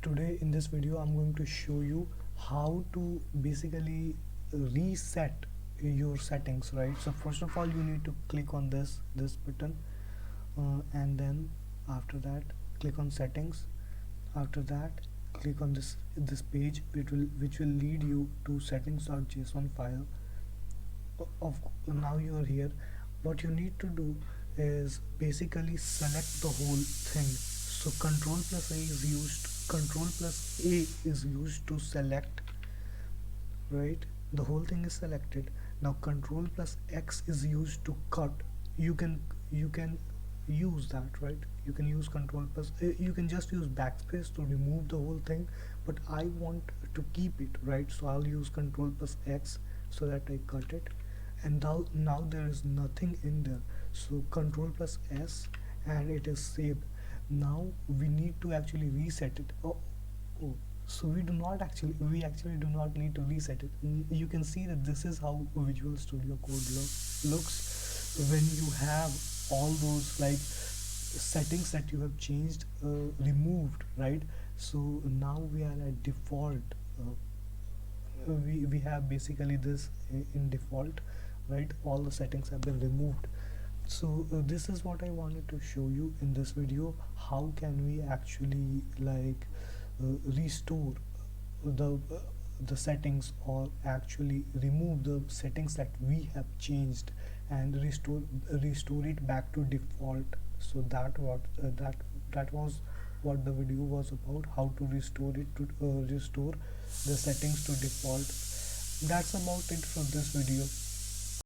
Today in this video I'm going to show you how to basically reset your settings, right? So first of all you need to click on this button, and then after that click on settings. After that click on this page which will lead you to settings.json file. Of Now you are here. What you need to do is basically select the whole thing. So control plus a is used to select, right? The whole thing is selected. Now control plus x is used to cut. You can use that, right? You can use control plus you can just use backspace to remove the whole thing, but I want to keep it, right? So I'll use control plus x so that I cut it. And now there is nothing in there. So control plus s, and it is saved. Now we need to actually reset it. Oh, so we actually do not need to reset it. You can see that this is how Visual Studio Code looks when you have all those like settings that you have changed removed, right? So now we are at default. We have basically this in default, right? All the settings have been removed. So this is what I wanted to show you in this video. How can we actually like restore the the settings, or actually remove the settings that we have changed and restore it back to default. So that was what the video was about, how to restore it to restore the settings to default. That's about it for this video.